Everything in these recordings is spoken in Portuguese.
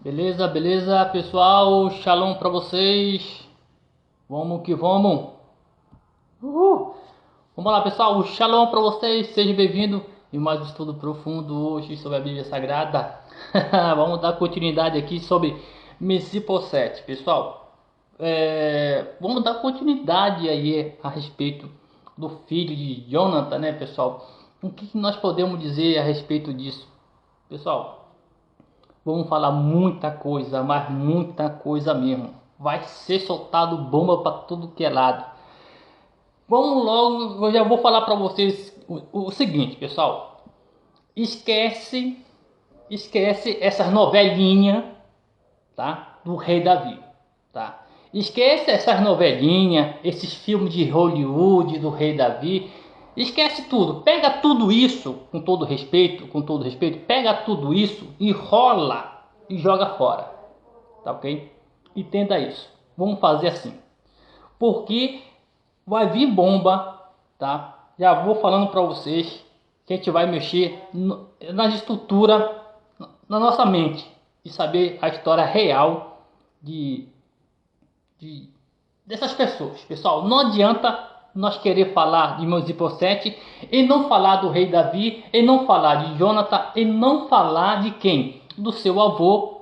Beleza, beleza, pessoal. Shalom pra vocês. Vamos que vamos. Uhul. Vamos lá, pessoal. Shalom pra vocês. Seja bem-vindo em mais um estudo profundo hoje sobre a Bíblia Sagrada. Vamos dar continuidade aqui sobre Mefibosete, pessoal. Vamos dar continuidade aí a respeito do filho de Jonathan, né, pessoal? O que nós podemos dizer a respeito disso, pessoal? Vamos falar muita coisa, mas muita coisa mesmo. Vai ser soltado bomba para tudo que é lado. Vamos logo, eu já vou falar para vocês o seguinte, pessoal. Esquece, esquece essas novelinhas, tá? Do Rei Davi, tá? Esquece essas novelinhas, esses filmes de Hollywood do Rei Davi. Esquece tudo. Pega tudo isso, com todo respeito, pega tudo isso, enrola e joga fora. Tá ok? Entenda isso. Vamos fazer assim. Porque vai vir bomba, tá? Já vou falando para vocês que a gente vai mexer na estrutura, na nossa mente e saber a história real de, de dessas pessoas. Pessoal, não adianta nós querer falar de Mefibosete e não falar do rei Davi, e não falar de Jonathan, e não falar de quem? Do seu avô,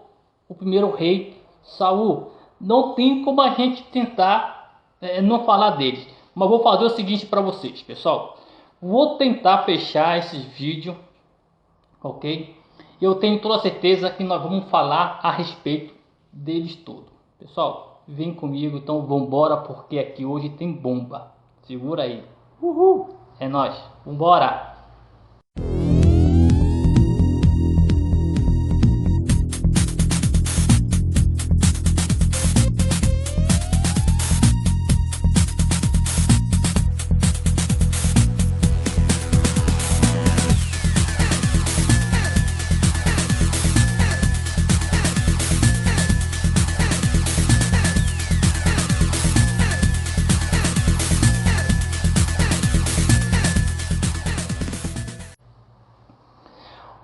o primeiro rei Saul. Não tem como a gente tentar não falar deles. Mas vou fazer o seguinte para vocês, pessoal. Vou tentar fechar esses vídeos, ok? Eu tenho toda a certeza que nós vamos falar a respeito deles todos. Pessoal, vem comigo, então vambora, porque aqui hoje tem bomba. Segura aí. Uhul! É nóis. Vambora!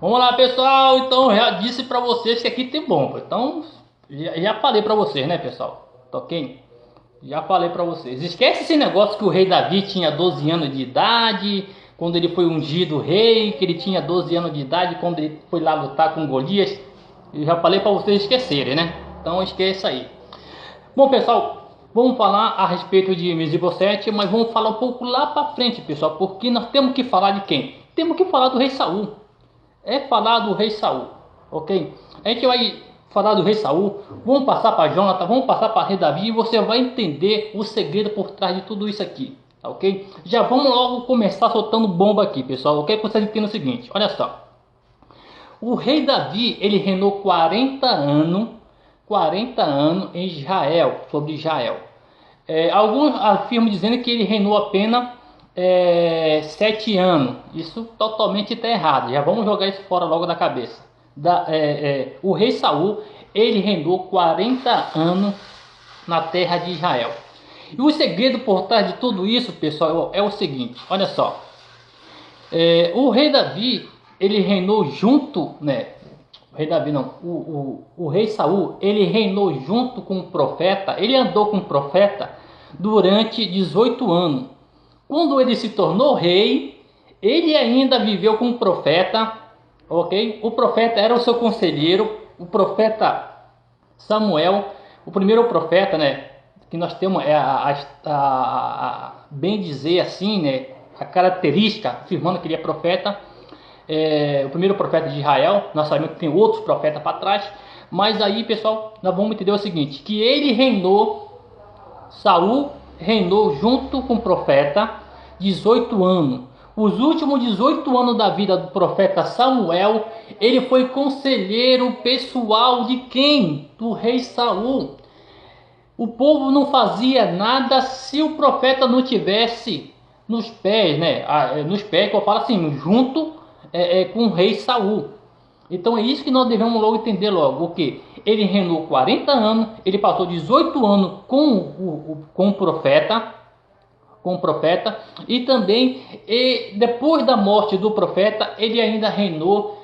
Vamos lá, pessoal. Então, eu já disse para vocês que aqui tem bomba. Então, já falei para vocês, né, pessoal? Tá ok? Já falei para vocês. Esquece esse negócio que o rei Davi tinha 12 anos de idade, quando ele foi ungido rei, que ele tinha 12 anos de idade, quando ele foi lá lutar com Golias. Eu já falei para vocês esquecerem, né? Então, esqueça aí. Bom, pessoal, vamos falar a respeito de Mefibosete, mas vamos falar um pouco lá para frente, pessoal, porque nós temos que falar de quem? Temos que falar do rei Saul. É falar do rei Saul, ok? A gente vai falar do rei Saul, vamos passar para Jonathan, vamos passar para rei Davi e você vai entender o segredo por trás de tudo isso aqui, ok? Já vamos logo começar soltando bomba aqui, pessoal. Eu quero que vocês entendam o seguinte, olha só. O rei Davi, ele reinou 40 anos em Israel, sobre Israel. Alguns afirmam dizendo que ele reinou apenas 7 anos. Isso totalmente está errado. Já vamos jogar isso fora logo da cabeça. O rei Saul, ele reinou 40 anos na terra de Israel. E o segredo por trás de tudo isso, pessoal, é o seguinte: olha só. O rei Davi, ele reinou junto, né? O rei Davi não, o rei Saul, ele reinou junto com o profeta, ele andou com o profeta durante 18 anos. Quando ele se tornou rei, ele ainda viveu com o profeta, ok? O profeta era o seu conselheiro, o profeta Samuel, o primeiro profeta, né? Que nós temos bem dizer assim, né? A característica afirmando que ele é profeta, o primeiro profeta de Israel. Nós sabemos que tem outros profetas para trás, mas aí, pessoal, nós vamos entender o seguinte: que ele reinou, Saul reinou junto com o profeta 18 anos. Os últimos 18 anos da vida do profeta Samuel, ele foi conselheiro pessoal de quem? Do rei Saul. O povo não fazia nada se o profeta não tivesse nos pés, né? Nos pés, que eu falo assim, junto com o rei Saul. Então é isso que nós devemos logo entender logo, o que? Ele reinou 40 anos, ele passou 18 anos com o profeta, e também depois da morte do profeta, ele ainda reinou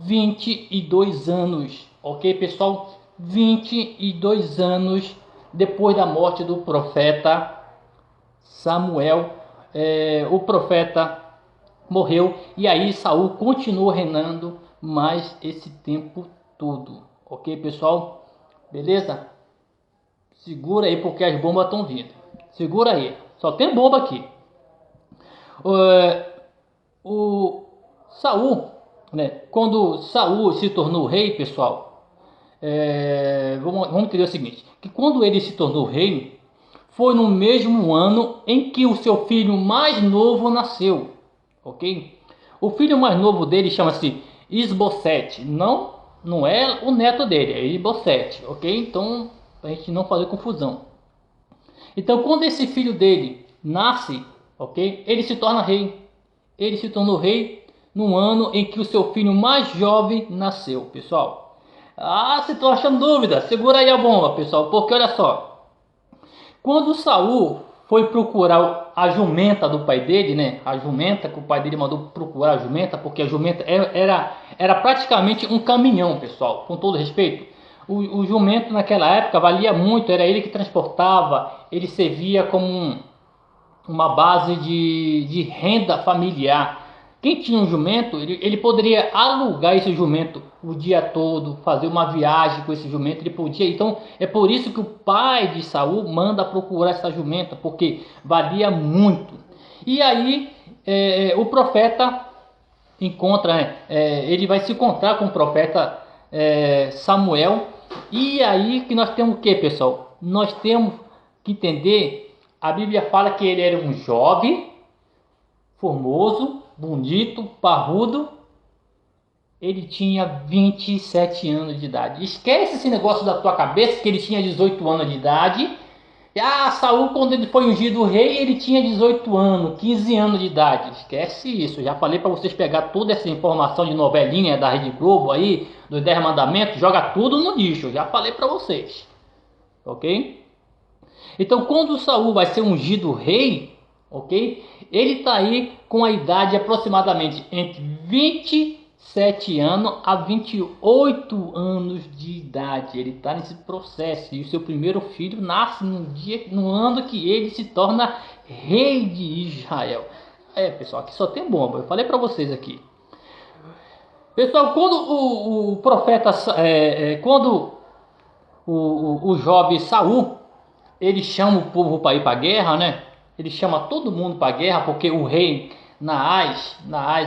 22 anos. Ok, pessoal? 22 anos depois da morte do profeta Samuel, o profeta morreu e aí Saul continuou reinando mais esse tempo todo. Ok, pessoal? Beleza? Segura aí porque as bombas estão vindo. Segura aí. Só tem bomba aqui. O Saul, né? Quando Saul se tornou rei, pessoal, vamos entender o seguinte: que quando ele se tornou rei, foi no mesmo ano em que o seu filho mais novo nasceu, ok? O filho mais novo dele chama-se Isbosete, não é o neto dele, é Isbosete, ok? Então, para a gente não fazer confusão. Então, quando esse filho dele nasce, ok? Ele se torna rei. Ele se tornou rei no ano em que o seu filho mais jovem nasceu, pessoal. Ah, você está achando dúvida? Segura aí a bomba, pessoal, porque olha só. Quando Saul foi procurar a jumenta do pai dele, né? A jumenta que o pai dele mandou procurar a jumenta, porque a jumenta era praticamente um caminhão, pessoal, com todo respeito. O jumento naquela época valia muito, era ele que transportava, ele servia como uma base de renda familiar. Quem tinha um jumento, ele poderia alugar esse jumento o dia todo, fazer uma viagem com esse jumento, ele podia. Então é por isso que o pai de Saul manda procurar essa jumenta, porque valia muito. E aí o profeta encontra, né, ele vai se encontrar com o profeta Samuel. E aí que nós temos o que, pessoal? Nós temos que entender, a Bíblia fala que ele era um jovem, formoso, bonito, parrudo. Ele tinha 27 anos de idade. Esquece esse negócio da tua cabeça que ele tinha 18 anos de idade. Saul, quando ele foi ungido rei, ele tinha 18 anos, 15 anos de idade. Esquece isso. Já falei para vocês pegar toda essa informação de novelinha da Rede Globo aí, dos 10 mandamentos, joga tudo no lixo. Já falei para vocês. Ok? Então, quando Saul vai ser ungido rei, ok? Ele está aí com a idade aproximadamente entre 27 anos a 28 anos de idade. Ele está nesse processo e o seu primeiro filho nasce no ano que ele se torna rei de Israel. Pessoal, aqui só tem bomba. Eu falei para vocês aqui. Pessoal, quando o profeta, quando o jovem Saul, ele chama o povo para ir para a guerra, né? Ele chama todo mundo para a guerra, porque o rei Naás,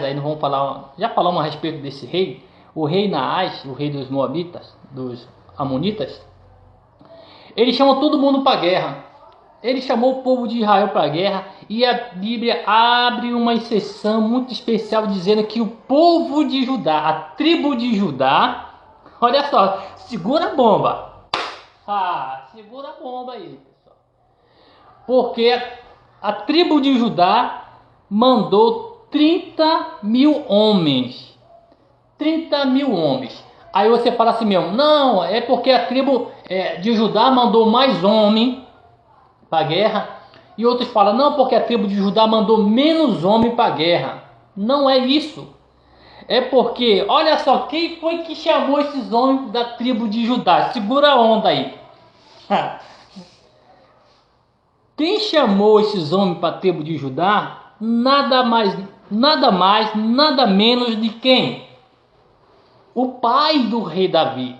aí não vamos falar, já falamos a respeito desse rei, o rei Naás, o rei dos Moabitas, dos Amonitas, ele chama todo mundo para a guerra. Ele chamou o povo de Israel para a guerra e a Bíblia abre uma exceção muito especial dizendo que o povo de Judá, a tribo de Judá, olha só, segura a bomba. Segura a bomba aí, pessoal. Porque a tribo de Judá mandou 30 mil homens. 30 mil homens. Aí você fala assim mesmo, não, é porque a tribo de Judá mandou mais homem para a guerra. E outros falam, não, porque a tribo de Judá mandou menos homem para a guerra. Não é isso. É porque, olha só, quem foi que chamou esses homens da tribo de Judá? Segura a onda aí. Quem chamou esses homens para a tribo de Judá? Nada mais, nada menos de quem? O pai do rei Davi.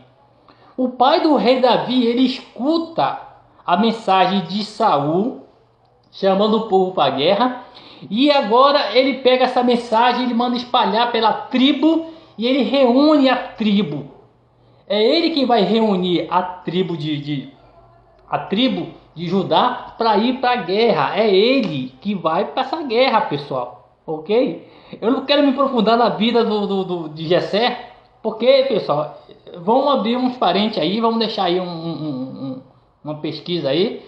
O pai do rei Davi, ele escuta a mensagem de Saul, chamando o povo para a guerra, e agora ele pega essa mensagem, ele manda espalhar pela tribo, e ele reúne a tribo. É ele quem vai reunir a tribo de Judá para ir para a guerra. É ele que vai para essa guerra, pessoal. Ok? Eu não quero me aprofundar na vida de Jessé, porque, pessoal, vamos abrir uns parentes aí, vamos deixar aí uma pesquisa aí.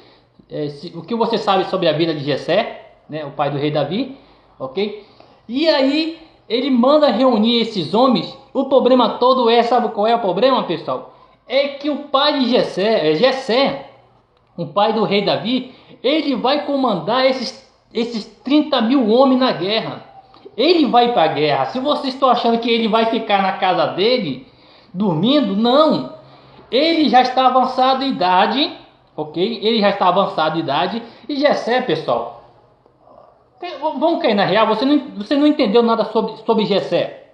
O que você sabe sobre a vida de Jessé, né, o pai do rei Davi, ok? E aí ele manda reunir esses homens. O problema todo sabe qual é o problema, pessoal? É que o pai de Jessé, o pai do rei Davi, ele vai comandar esses 30 mil homens na guerra. Ele vai para a guerra. Se vocês estão achando que ele vai ficar na casa dele, dormindo? Não. Ele já está avançado em idade, ok? Ele já está avançado em idade. E Jessé, pessoal, vamos cair na real, você não entendeu nada sobre Jessé.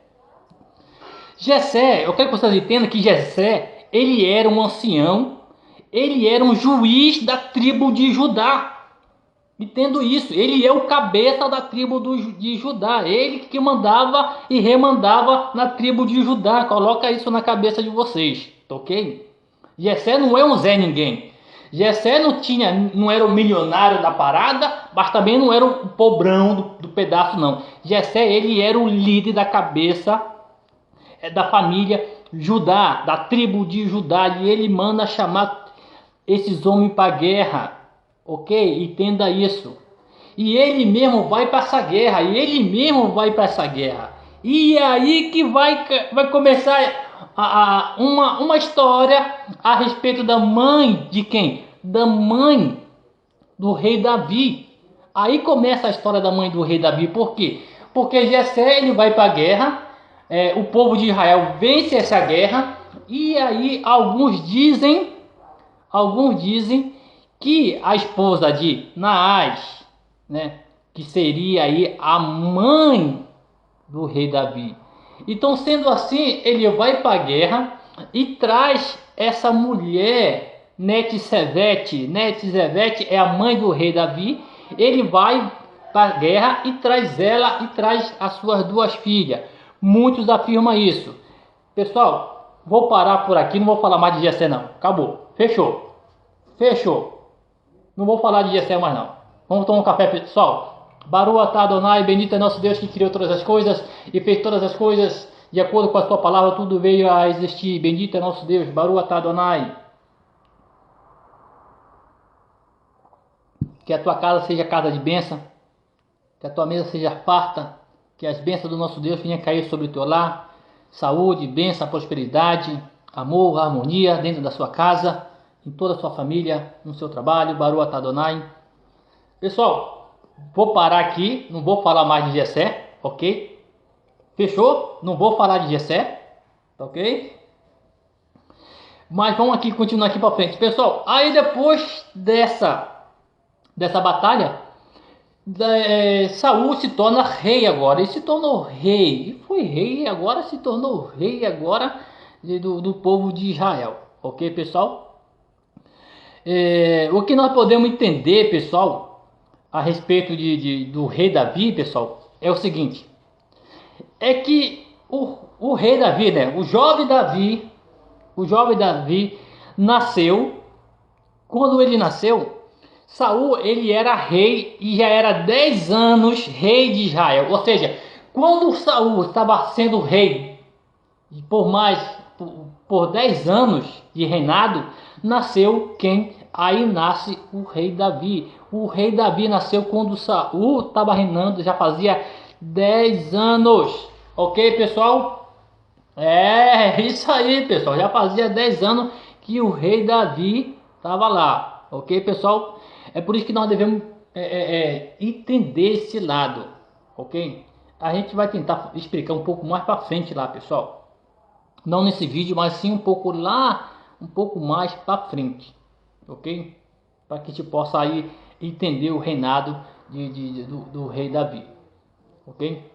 Jessé, eu quero que vocês entendam que Jessé, ele era um ancião, ele era um juiz da tribo de Judá. Entendo isso, ele é o cabeça da tribo de Judá, ele que mandava e remandava na tribo de Judá. Coloca isso na cabeça de vocês, ok? Jessé não é um Zé Ninguém. Jessé não era o milionário da parada, mas também não era o pobrão do pedaço, não. Jessé, ele era o líder da cabeça da família Judá, da tribo de Judá, e ele manda chamar esses homens para guerra. Ok? Entenda isso. E ele mesmo vai para essa guerra. E ele mesmo vai para essa guerra. E é aí que vai começar uma história a respeito da mãe de quem? Da mãe do rei Davi. Aí começa a história da mãe do rei Davi. Por quê? Porque Jessé, ele vai para a guerra. O povo de Israel vence essa guerra. E aí alguns dizem que a esposa de Naás, né, que seria aí a mãe do rei Davi. Então, sendo assim, ele vai para a guerra e traz essa mulher, Netsebete. Netsebete é a mãe do rei Davi. Ele vai para a guerra e traz ela e traz as suas duas filhas. Muitos afirmam isso. Pessoal, vou parar por aqui, não vou falar mais de Jessé não. Acabou. Fechou. Não vou falar de Jessé mais não. Vamos tomar um café, pessoal. Baruch atah Adonai, bendito é nosso Deus que criou todas as coisas e fez todas as coisas de acordo com a sua palavra, tudo veio a existir. Bendito é nosso Deus. Baruch atah Adonai. Que a tua casa seja casa de bênção, que a tua mesa seja farta, que as bênçãos do nosso Deus venham cair sobre o teu lar. Saúde, bênção, prosperidade, amor, harmonia dentro da sua casa, em toda a sua família, no seu trabalho. Baruch atah Adonai. Pessoal, vou parar aqui, não vou falar mais de Jessé, ok? Fechou? Não vou falar de Jessé, ok? Mas vamos aqui continuar aqui para frente, pessoal. Aí depois dessa batalha, Saul se torna rei agora. Ele se tornou rei, e foi rei agora, se tornou rei agora do povo de Israel, ok, pessoal? O que nós podemos entender, pessoal, a respeito do rei Davi, pessoal, é o seguinte: é que o rei Davi, né, o jovem Davi nasceu. Quando ele nasceu, Saul, ele era rei e já era 10 anos rei de Israel. Ou seja, quando Saul estava sendo rei por 10 anos de reinado, nasceu quem? Aí nasce o rei Davi. O rei Davi nasceu quando Saul estava reinando, já fazia 10 anos. Ok, pessoal? É isso aí, pessoal. Já fazia 10 anos que o rei Davi estava lá. Ok, pessoal? É por isso que nós devemos entender esse lado. Ok? A gente vai tentar explicar um pouco mais para frente lá, pessoal. Não nesse vídeo, mas sim um pouco mais para frente. Ok? Para que a gente possa aí entender o reinado do rei Davi. Ok?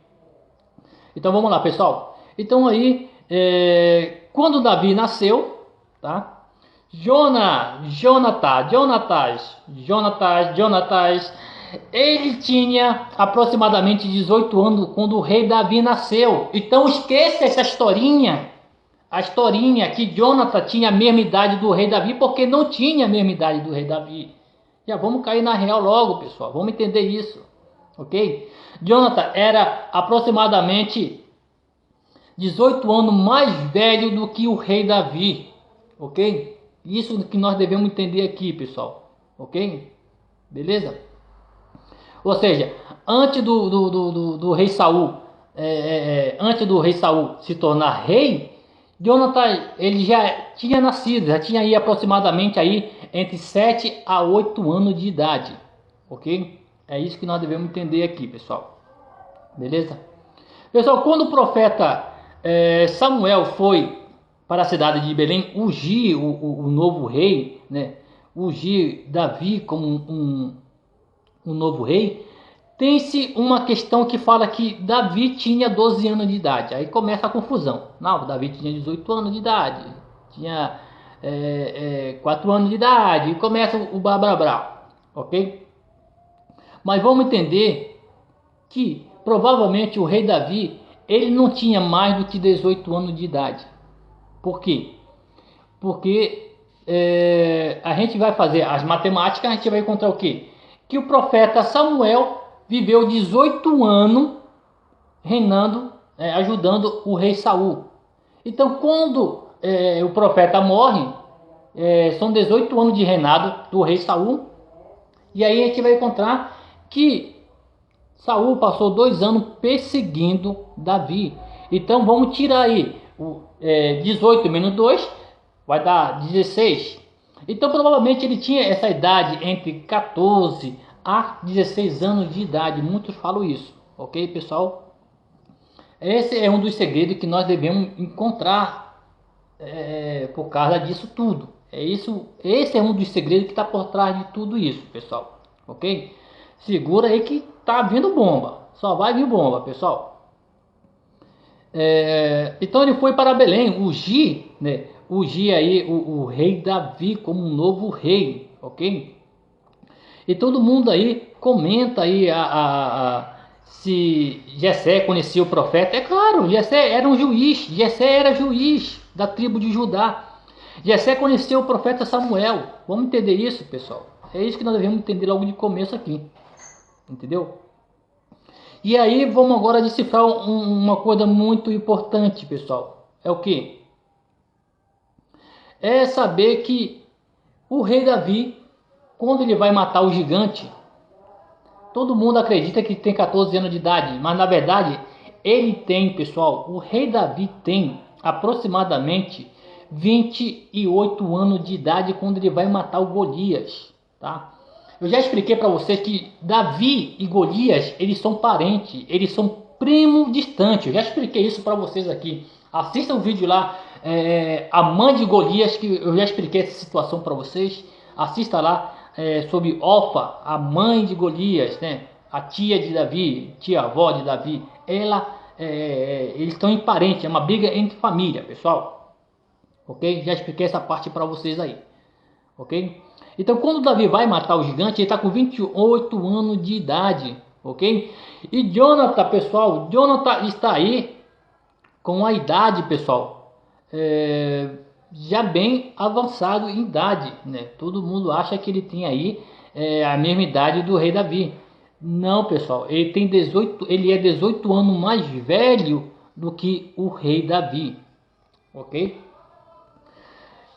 Então vamos lá, pessoal. Então aí, quando Davi nasceu, tá? Jonatas, ele tinha aproximadamente 18 anos quando o rei Davi nasceu. Então esqueça essa historinha. A historinha que Jonathan tinha a mesma idade do rei Davi, porque não tinha a mesma idade do rei Davi. Já vamos cair na real logo, pessoal. Vamos entender isso, ok? Jonathan era aproximadamente 18 anos mais velho do que o rei Davi, ok? Isso que nós devemos entender aqui, pessoal, ok? Beleza? Ou seja, antes do rei Saul, antes do rei Saul se tornar rei, Jonathan, ele já tinha nascido, já tinha aí aproximadamente aí entre 7 a 8 anos de idade, ok? É isso que nós devemos entender aqui, pessoal. Beleza? Pessoal, quando o profeta Samuel foi para a cidade de Belém, ungir o novo rei, né? Ungir Davi como um novo rei, tem-se uma questão que fala que Davi tinha 12 anos de idade. Aí começa a confusão. Não, Davi tinha 18 anos de idade, tinha 4 anos de idade, e começa o blá blá blá, ok? Mas vamos entender que provavelmente o rei Davi, ele não tinha mais do que 18 anos de idade. Por quê? Porque a gente vai fazer as matemáticas, a gente vai encontrar o quê? Que o profeta Samuel viveu 18 anos reinando, ajudando o rei Saul. Então, quando o profeta morre, são 18 anos de reinado do rei Saul. E aí a gente vai encontrar que Saul passou 2 anos perseguindo Davi. Então vamos tirar aí 18 menos 2, vai dar 16. Então provavelmente ele tinha essa idade entre 14 a 16 anos de idade. Muitos falam isso, ok, pessoal? Esse é um dos segredos que nós devemos encontrar por causa disso tudo. Esse é um dos segredos que está por trás de tudo isso, pessoal. Ok? Segura aí que tá vindo bomba. Só vai vir bomba, pessoal. Então ele foi para Belém, ungir, né? Ungir aí o rei Davi como um novo rei, ok? E todo mundo aí comenta aí se Jessé conhecia o profeta. É claro, Jessé era um juiz. Jessé era juiz da tribo de Judá. Jessé conheceu o profeta Samuel. Vamos entender isso, pessoal. É isso que nós devemos entender logo de começo aqui. Entendeu? E aí vamos agora decifrar uma coisa muito importante, pessoal. É o que? É saber que o rei Davi, quando ele vai matar o gigante, todo mundo acredita que tem 14 anos de idade, mas na verdade ele tem, pessoal, o rei Davi tem aproximadamente 28 anos de idade quando ele vai matar o Golias, tá? Eu já expliquei para vocês que Davi e Golias, eles são parentes, eles são primo distante. Eu já expliquei isso para vocês aqui. Assista o vídeo lá, a mãe de Golias, que eu já expliquei essa situação para vocês. Assista lá sobre Ofa, a mãe de Golias, né? A tia de Davi, tia-avó de Davi. Eles estão em parente, é uma briga entre família, pessoal. Ok? Já expliquei essa parte para vocês aí. Ok? Então, quando Davi vai matar o gigante, ele está com 28 anos de idade, ok? E Jonathan, pessoal, Jonathan está aí com a idade, pessoal, já bem avançado em idade, né? Todo mundo acha que ele tem aí a mesma idade do rei Davi. Não, pessoal, ele tem 18, ele é 18 anos mais velho do que o rei Davi, ok?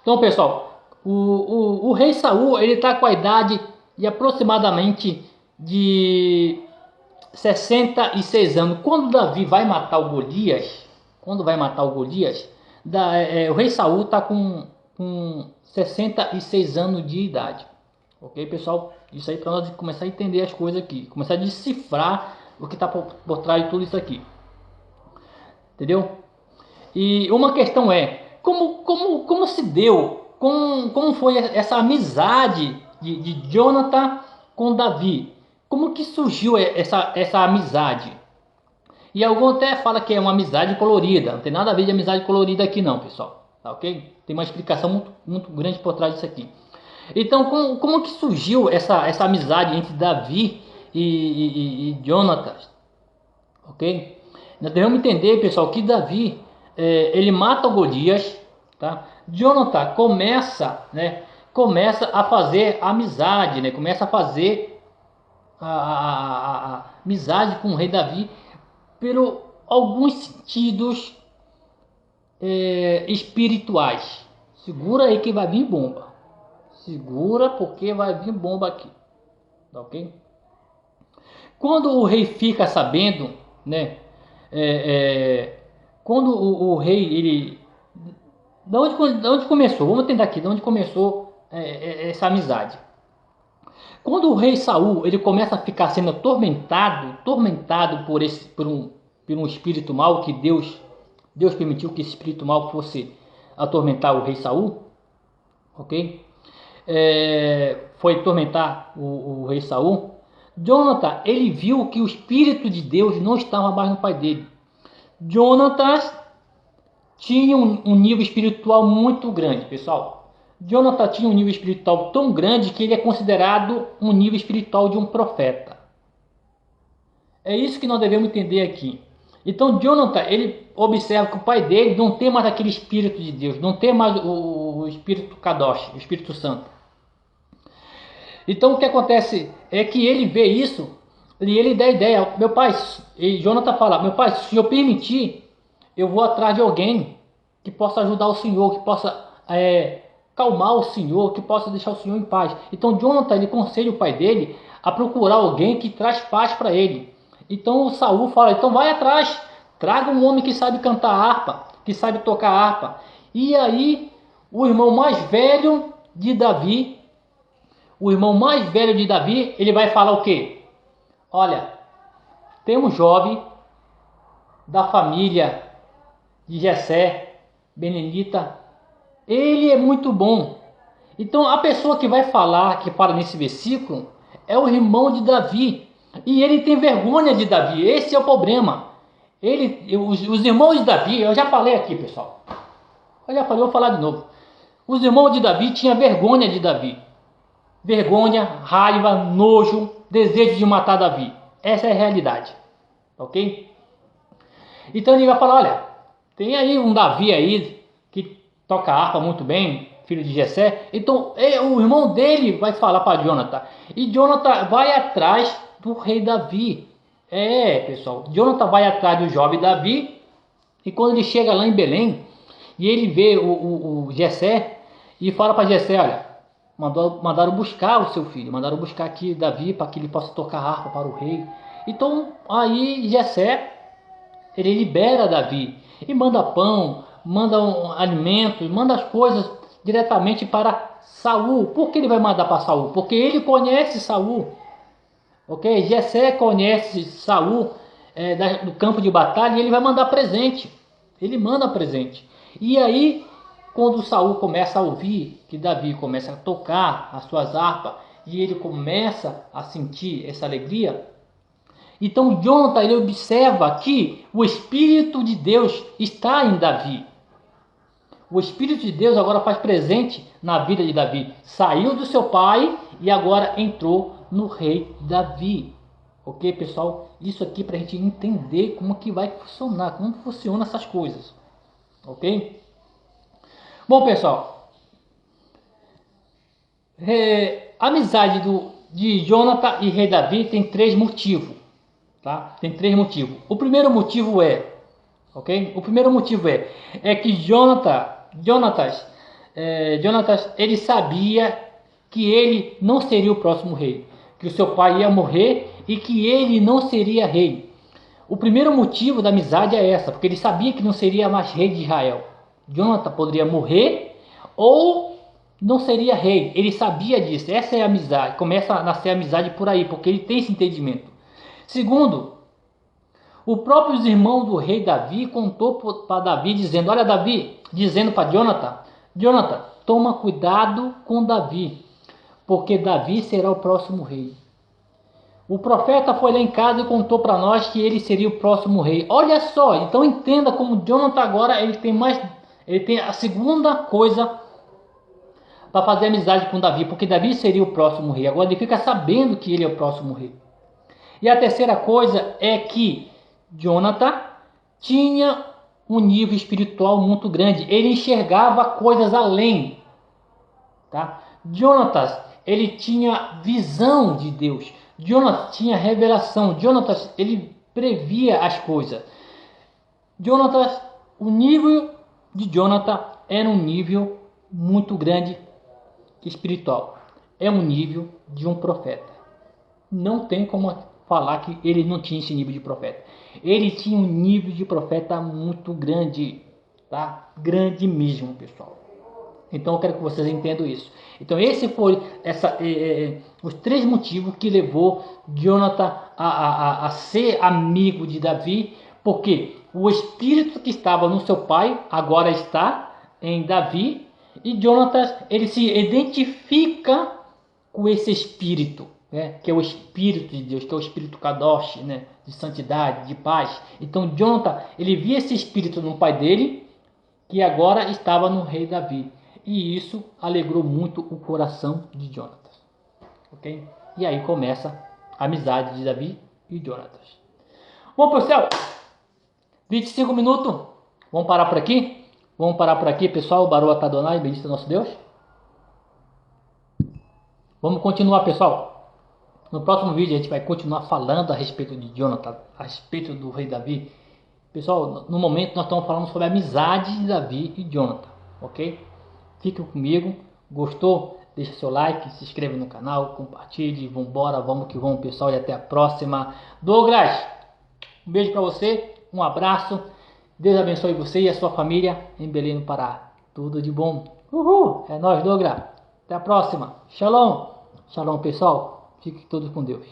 Então, pessoal, o rei Saul, ele está com a idade de aproximadamente de 66 anos. Quando Davi vai matar o Golias, o rei Saul está com 66 anos de idade. Ok, pessoal? Isso aí para nós começar a entender as coisas aqui, começar a decifrar o que está por trás de tudo isso aqui. Entendeu? E uma questão é, como se deu, como foi essa amizade de Jonathan com Davi? Como que surgiu essa amizade? E alguns até falam que é uma amizade colorida. Não tem nada a ver de amizade colorida aqui não, pessoal. Tá ok? Tem uma explicação muito grande por trás disso aqui. Então, como que surgiu essa amizade entre Davi e Jonathan? Ok? Nós devemos entender, pessoal, que Davi, ele mata o Golias, tá? Jonathan começa a fazer amizade, né? Começa a fazer a amizade com o rei Davi por alguns sentidos espirituais. Segura aí que vai vir bomba. Segura porque vai vir bomba aqui. Tá ok? Quando o rei fica sabendo, né? Quando o rei, ele... Da onde começou? Vamos tentar aqui, de onde começou essa amizade. Quando o rei Saul, ele começa a ficar sendo atormentado por um espírito mal, que Deus permitiu que esse espírito mal fosse atormentar o rei Saul, ok? Foi atormentar o rei Saul. Jonathan, ele viu que o Espírito de Deus não estava mais no pai dele. Jonathan tinha um nível espiritual muito grande, pessoal. Jonathan tinha um nível espiritual tão grande que ele é considerado um nível espiritual de um profeta. É isso que nós devemos entender aqui. Então Jonathan, ele observa que o pai dele não tem mais aquele Espírito de Deus, não tem mais o Espírito Kadosh, o Espírito Santo. Então o que acontece é que ele vê isso e ele dá a ideia, meu pai, e Jonathan fala, meu pai, se eu permitir, eu vou atrás de alguém que possa ajudar o senhor, que possa calmar o senhor, que possa deixar o senhor em paz. Então Jonathan, ele aconselha o pai dele a procurar alguém que traz paz para ele. Então o Saul fala, então vai atrás, traga um homem que sabe cantar harpa, que sabe tocar harpa. E aí o irmão mais velho de Davi, ele vai falar o quê? Olha, tem um jovem da família de Jessé, Benenita, ele é muito bom. Então a pessoa que vai falar, que fala nesse versículo, é o irmão de Davi. E ele tem vergonha de Davi, esse é o problema. Os irmãos de Davi, eu já falei aqui, pessoal. Vou falar de novo. Os irmãos de Davi tinham vergonha de Davi. Vergonha, raiva, nojo, desejo de matar Davi. Essa é a realidade. Ok? Então ele vai falar, olha, tem aí um Davi aí que toca harpa muito bem, filho de Jessé. Então o irmão dele vai falar para Jonathan. E Jonathan vai atrás do rei Davi. Pessoal, Jonathan vai atrás do jovem Davi. E quando ele chega lá em Belém, e ele vê o Jessé, e fala para Jessé, olha, mandaram buscar o seu filho, mandaram buscar aqui Davi para que ele possa tocar harpa para o rei. Então aí Jessé, ele libera Davi e manda pão, manda alimentos, manda as coisas diretamente para Saul. Por que ele vai mandar para Saul? Porque ele conhece Saul. Ok? Jessé conhece Saul do campo de batalha e ele vai mandar presente. Ele manda presente. E aí, quando Saul começa a ouvir que Davi começa a tocar as suas harpas e ele começa a sentir essa alegria, então Jonathan, ele observa que o Espírito de Deus está em Davi. O Espírito de Deus agora faz presente na vida de Davi. Saiu do seu pai e agora entrou no rei Davi. Ok, pessoal? Isso aqui para a gente entender como que vai funcionar, como funcionam essas coisas. Ok? Bom, pessoal, a amizade de Jonathan e rei Davi tem 3 motivos. Tá? Tem 3 motivos. O primeiro motivo é que Jonatas, ele sabia que ele não seria o próximo rei, que o seu pai ia morrer e que ele não seria rei. O primeiro motivo da amizade é essa, porque ele sabia que não seria mais rei de Israel. Jonathan poderia morrer ou não seria rei. Ele sabia disso. Essa é a amizade. Começa a nascer a amizade por aí, porque ele tem esse entendimento. Segundo, o próprio irmão do rei Davi contou para Davi, dizendo, olha Davi, dizendo para Jonathan, toma cuidado com Davi, porque Davi será o próximo rei. O profeta foi lá em casa e contou para nós que ele seria o próximo rei. Olha só, então entenda como Jonathan agora ele tem a segunda coisa para fazer amizade com Davi, porque Davi seria o próximo rei. Agora ele fica sabendo que ele é o próximo rei. E a terceira coisa é que Jonathan tinha um nível espiritual muito grande. Ele enxergava coisas além. Tá? Jonathan, ele tinha visão de Deus. Jonathan tinha revelação. Jonathan, ele previa as coisas. Jonathan, o nível de Jonathan era um nível muito grande espiritual. É um nível de um profeta. Não tem como falar que ele não tinha esse nível de profeta. Ele tinha um nível de profeta muito grande, tá? Grande mesmo, pessoal. Então eu quero que vocês entendam isso. Então esse foi os 3 motivos que levou Jonathan a ser amigo de Davi, porque o espírito que estava no seu pai agora está em Davi, e Jonatas, ele se identifica com esse espírito, né, que é o espírito de Deus, que é o espírito Kadosh, né, de santidade, de paz. Então Jonathan, ele via esse espírito no pai dele, que agora estava no rei Davi, e isso alegrou muito o coração de Jonathan, ok? E aí começa a amizade de Davi e Jonathan. Bom, pessoal, 25 minutos, vamos parar por aqui? Vamos parar por aqui, pessoal. Baruch Adonai, bendito nosso Deus. Vamos continuar, pessoal. No próximo vídeo a gente vai continuar falando a respeito de Jonathan, a respeito do rei Davi. Pessoal, no momento nós estamos falando sobre a amizade de Davi e Jonathan, ok? Fique comigo. Gostou? Deixa seu like, se inscreva no canal, compartilhe. Vambora, vamos que vamos, pessoal, e até a próxima. Douglas, um beijo para você, um abraço. Deus abençoe você e a sua família em Belém, no Pará. Tudo de bom. Uhul! É nóis, Douglas. Até a próxima. Shalom. Shalom, pessoal. Fiquem todos com Deus.